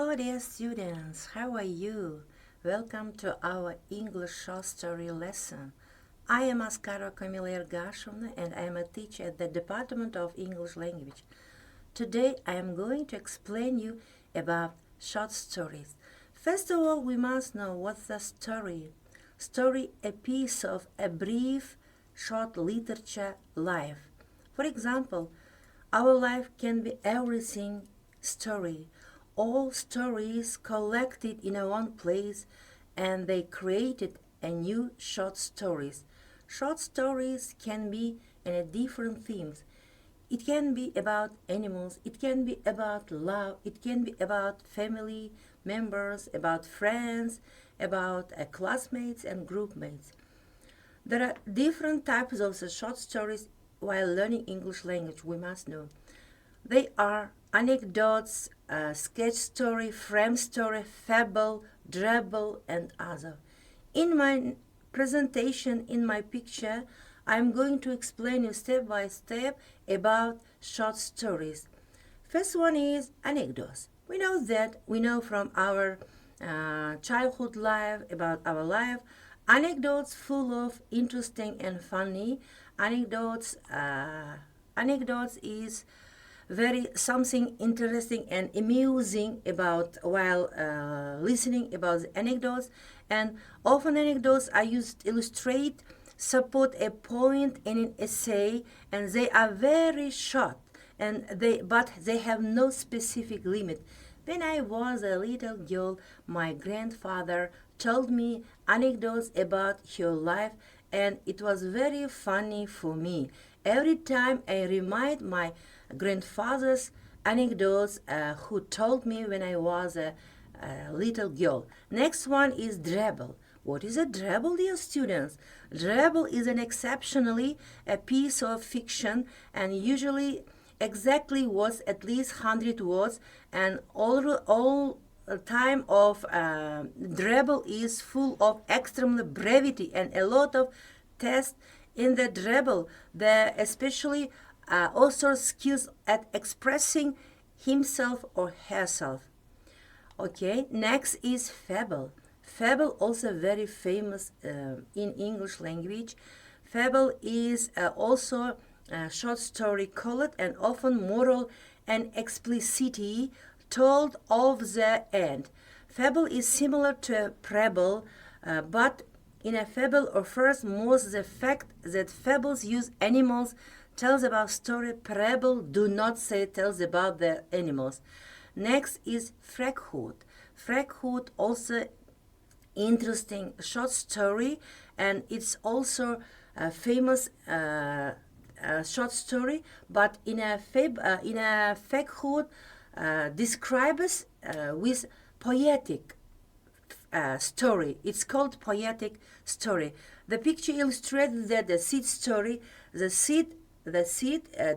Hello dear students, how are you? Welcome to our English short story lesson. I am Asqarova Komila and I am a teacher at the Department of English Language. Today I am going to explain you about short stories. First of all, we must know what's a story. Story, a piece of a brief short literature life. For example, our life can be everything story. All stories collected in one place, and they created a new short stories. Short stories can be in different themes. It can be about animals, it can be about love, it can be about family members, about friends, about classmates and group mates. There are different types of the short stories while learning English language, we must know. They are anecdotes, sketch story, frame story, fable, drabble, and other. In my presentation, in my picture, I'm going to explain you step by step about short stories. First one is anecdotes. We know from our childhood life, about our life, anecdotes full of interesting and funny. Anecdotes is very something interesting and amusing about while listening about the anecdotes, and often anecdotes are used to illustrate, support a point in an essay, and they are very short, and but they have no specific limit. When I was a little girl, my grandfather told me anecdotes about her life, and it was very funny for me. Every time I remind my grandfather's anecdotes who told me when I was a little girl. Next one is drabble. What is a drabble, dear students? Drabble is an exceptionally a piece of fiction, and usually exactly was at least 100 words, and all time of drabble is full of extreme brevity and a lot of tests in the drabble. The especially author's skills at expressing himself or herself. Okay, next is fable. Fable also very famous in English language. Fable is also a short story colored and often moral and explicitly told of the end. Fable is similar to a parable, but in a fable refers most the fact that fables use animals, tells about story. Parable do not say tells about the animals. Next is Frackhood. Frackhood also interesting short story, and it's also a famous short story, but in a Frackhood describes with poetic story. It's called poetic story. The picture illustrates that the seed story, the seed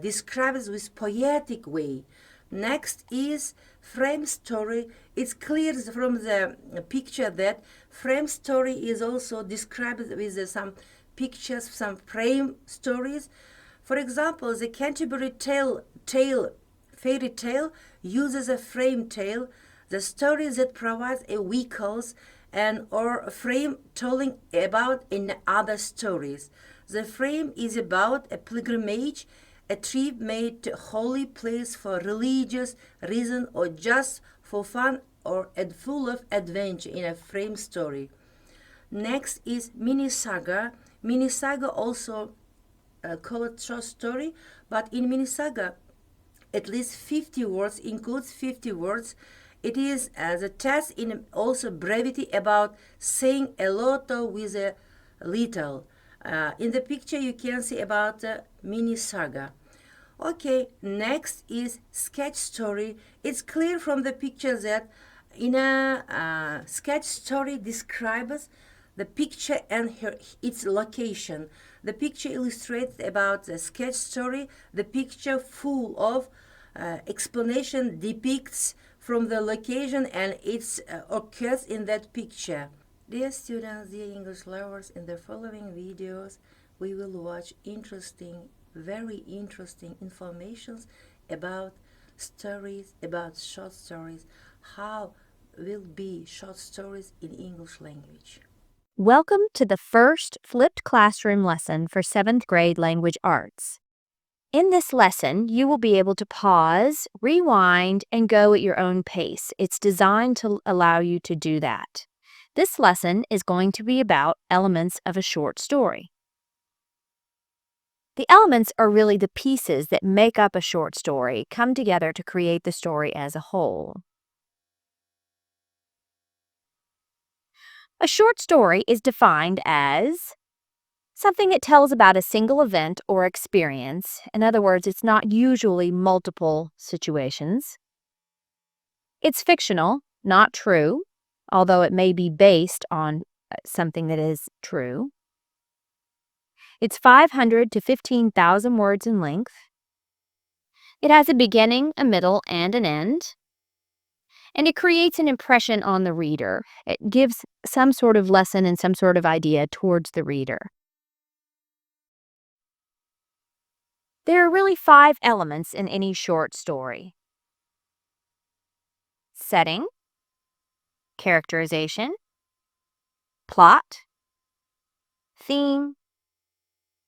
describes with poetic way. Next is frame story. It's clear from the picture that frame story is also described with some pictures, some frame stories. For example, the Canterbury fairy tale uses a frame tale, the story that provides a vehicles and or a frame telling about in other stories. The frame is about a pilgrimage, a trip made to a holy place for religious reason or just for fun or full of adventure in a frame story. Next is mini saga. Mini saga also called short story, but in mini saga at least 50 words, includes 50 words. It is the test in also brevity about saying a lot with a little. In the picture you can see about the mini saga. Okay, next is sketch story. It's clear from the picture that in a sketch story describes the picture and its location. The picture illustrates about the sketch story. The picture full of explanation depicts from the location and its occurs in that picture. Dear students, dear English lovers, in the following videos we will watch very interesting informations about stories, about short stories, how will be short stories in English language. Welcome to the first flipped classroom lesson for 7th grade language arts. In this lesson, you will be able to pause, rewind, and go at your own pace. It's designed to allow you to do that. This lesson is going to be about elements of a short story. The elements are really the pieces that make up a short story, come together to create the story as a whole. A short story is defined as something that tells about a single event or experience. In other words, it's not usually multiple situations. It's fictional, not true, although it may be based on something that is true. It's 500 to 15,000 words in length. It has a beginning, a middle, and an end. And it creates an impression on the reader. It gives some sort of lesson and some sort of idea towards the reader. There are really 5 elements in any short story: setting, characterization, plot, theme,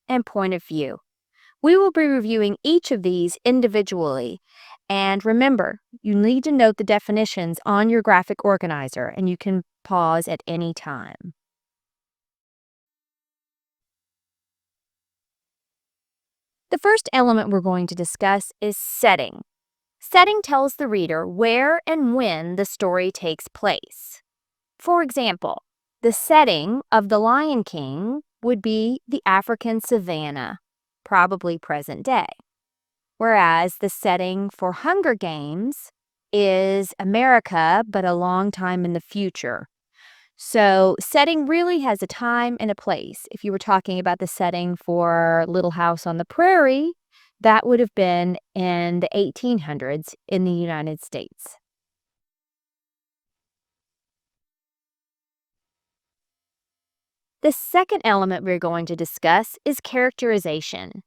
and point of view. We will be reviewing each of these individually. And remember, you need to note the definitions on your graphic organizer, and you can pause at any time. The first element we're going to discuss is setting. Setting tells the reader where and when the story takes place. For example, the setting of The Lion King would be the African savanna, probably present day, whereas the setting for Hunger Games is America, but a long time in the future. So setting really has a time and a place. If you were talking about the setting for Little House on the Prairie, that would have been in the 1800s in the United States. The second element we're going to discuss is characterization.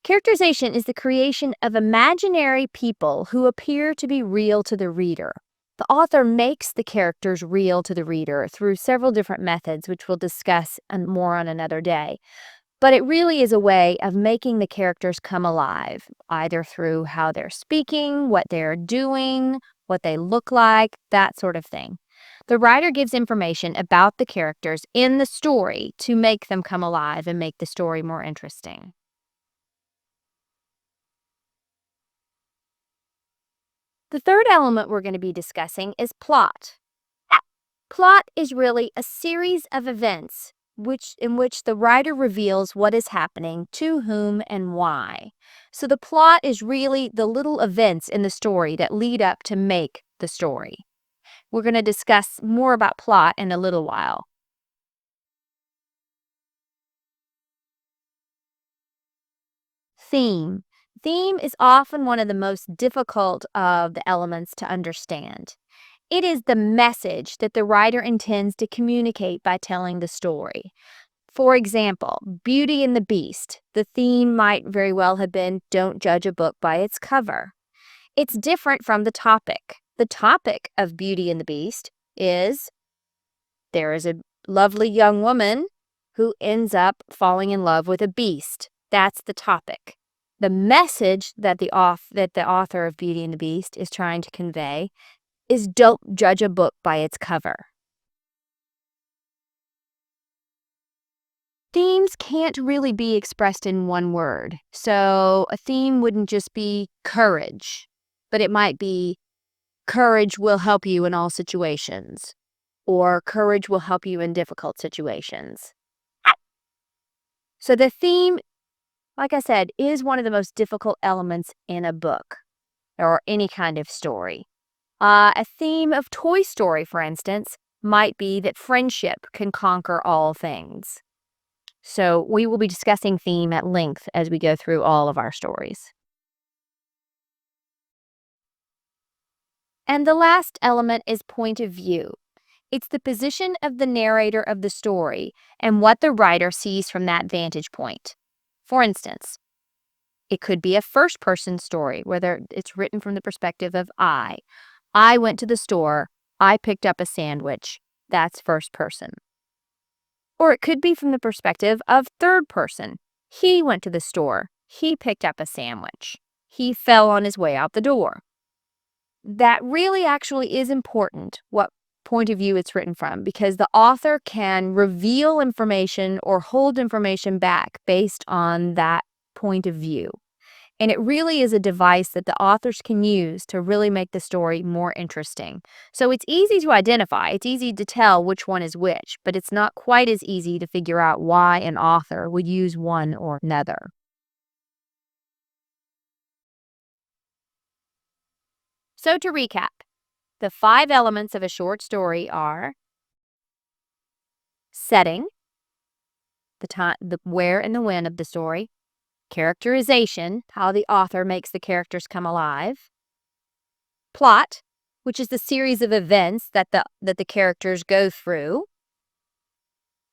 Characterization is the creation of imaginary people who appear to be real to the reader. The author makes the characters real to the reader through several different methods, which we'll discuss more on another day. But it really is a way of making the characters come alive, either through how they're speaking, what they're doing, what they look like, that sort of thing. The writer gives information about the characters in the story to make them come alive and make the story more interesting. The third element we're going to be discussing is plot. Plot is really a series of events in which the writer reveals what is happening, to whom, and why. So the plot is really the little events in the story that lead up to make the story. We're going to discuss more about plot in a little while. Theme. Theme is often one of the most difficult of the elements to understand. It is the message that the writer intends to communicate by telling the story. For example, Beauty and the Beast. The theme might very well have been, don't judge a book by its cover. It's different from the topic. The topic of Beauty and the Beast is there is a lovely young woman who ends up falling in love with a beast. That's the topic. The message that the author of Beauty and the Beast is trying to convey is don't judge a book by its cover. Themes can't really be expressed in one word. So a theme wouldn't just be courage, but it might be courage will help you in all situations, or courage will help you in difficult situations. So the theme, like I said, is one of the most difficult elements in a book or any kind of story. A theme of Toy Story, for instance, might be that friendship can conquer all things. So we will be discussing theme at length as we go through all of our stories. And the last element is point of view. It's the position of the narrator of the story and what the writer sees from that vantage point. For instance, it could be a first-person story, whether it's written from the perspective of I, I went to the store. I picked up a sandwich. That's first person. Or it could be from the perspective of third person. He went to the store. He picked up a sandwich. He fell on his way out the door. That really actually is important, what point of view it's written from, because the author can reveal information or hold information back based on that point of view. And it really is a device that the authors can use to really make the story more interesting. So it's easy to identify, it's easy to tell which one is which, but it's not quite as easy to figure out why an author would use one or another. So to recap, the 5 elements of a short story are setting, the time, the where and the when of the story, characterization, how the author makes the characters come alive, plot, which is the series of events that the characters go through,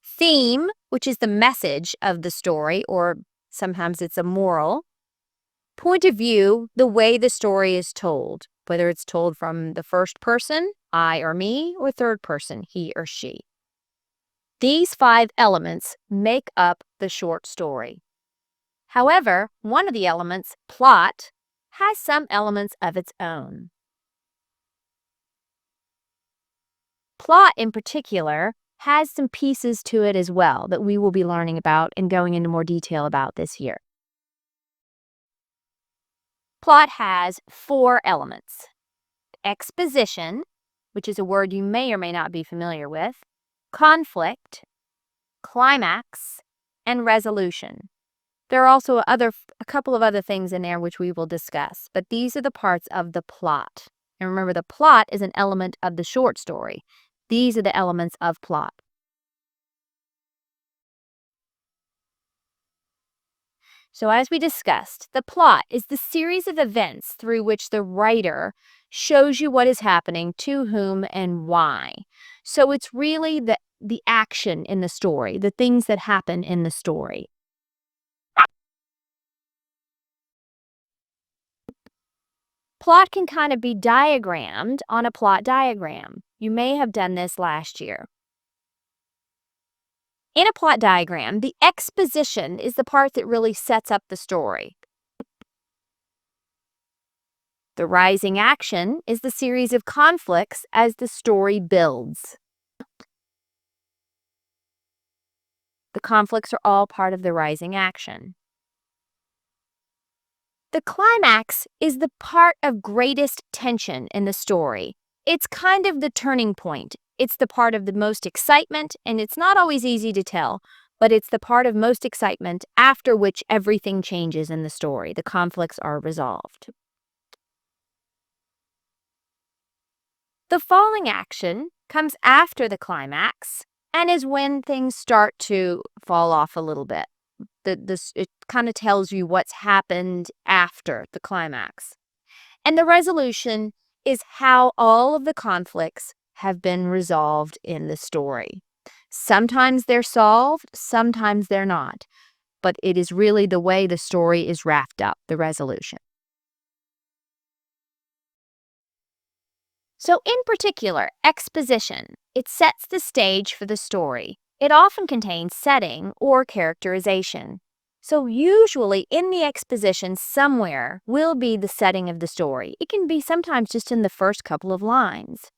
theme, which is the message of the story, or sometimes it's a moral, point of view, the way the story is told, whether it's told from the first person, I or me, or third person, he or she. These 5 elements make up the short story. However, one of the elements, plot, has some elements of its own. Plot, in particular, has some pieces to it as well that we will be learning about and going into more detail about this year. Plot has 4 elements. Exposition, which is a word you may or may not be familiar with, conflict, climax, and resolution. There are also a couple of other things in there which we will discuss, but these are the parts of the plot. And remember, the plot is an element of the short story. These are the elements of plot. So as we discussed, the plot is the series of events through which the writer shows you what is happening, to whom, and why. So it's really the action in the story, the things that happen in the story. Plot can kind of be diagrammed on a plot diagram. You may have done this last year. In a plot diagram, the exposition is the part that really sets up the story. The rising action is the series of conflicts as the story builds. The conflicts are all part of the rising action. The climax is the part of greatest tension in the story. It's kind of the turning point. It's the part of the most excitement, and it's not always easy to tell, but it's the part of most excitement after which everything changes in the story. The conflicts are resolved. The falling action comes after the climax and is when things start to fall off a little bit. It kind of tells you what's happened after the climax. And the resolution is how all of the conflicts have been resolved in the story. Sometimes they're solved, sometimes they're not, but it is really the way the story is wrapped up, the resolution. So in particular, exposition, it sets the stage for the story. It often contains setting or characterization. So usually in the exposition somewhere will be the setting of the story. It can be sometimes just in the first couple of lines.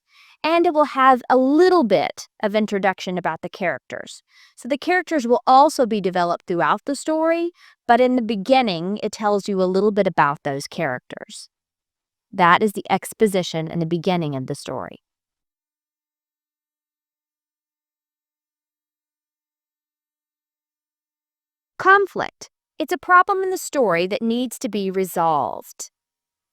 And it will have a little bit of introduction about the characters. So the characters will also be developed throughout the story, but in the beginning it tells you a little bit about those characters. That is the exposition and the beginning of the story. Conflict. It's a problem in the story that needs to be resolved.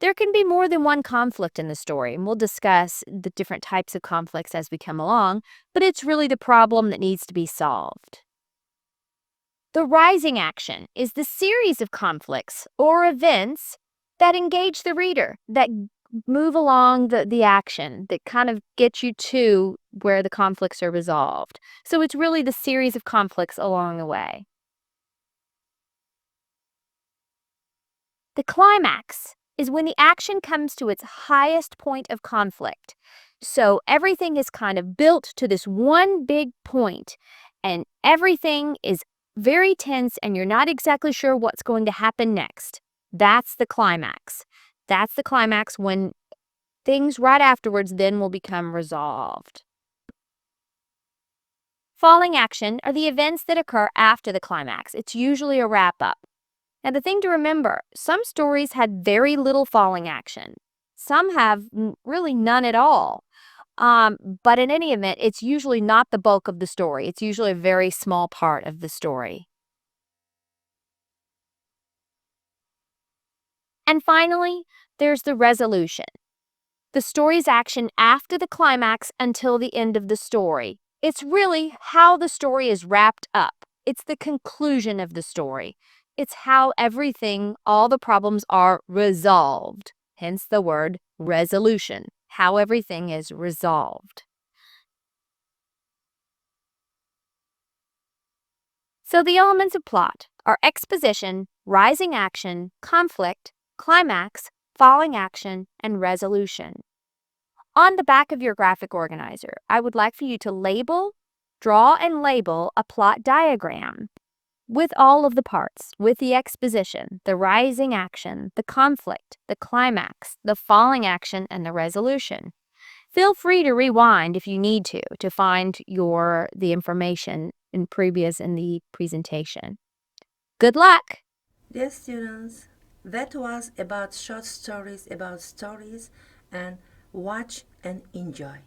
There can be more than one conflict in the story, and we'll discuss the different types of conflicts as we come along, but it's really the problem that needs to be solved. The rising action is the series of conflicts or events that engage the reader, that move along the action, that kind of get you to where the conflicts are resolved. So it's really the series of conflicts along the way. The climax is when the action comes to its highest point of conflict. So everything is kind of built to this one big point, and everything is very tense, and you're not exactly sure what's going to happen next. That's the climax. That's the climax when things right afterwards then will become resolved. Falling action are the events that occur after the climax. It's usually a wrap-up. Now, the thing to remember, some stories had very little falling action. Some have really none at all. But in any event, it's usually not the bulk of the story. It's usually a very small part of the story. And finally, there's the resolution. The story's action after the climax until the end of the story. It's really how the story is wrapped up. It's the conclusion of the story. It's how everything, all the problems are resolved. Hence the word resolution. How everything is resolved. So the elements of plot are exposition, rising action, conflict, climax, falling action, and resolution. On the back of your graphic organizer, I would like for you to draw and label a plot diagram with all of the parts, with the exposition, the rising action, the conflict, the climax, the falling action, and the resolution. Feel free to rewind if you need to find the information in the presentation. Good luck! Dear students, that was about short stories about stories, and watch and enjoy.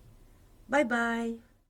Bye bye.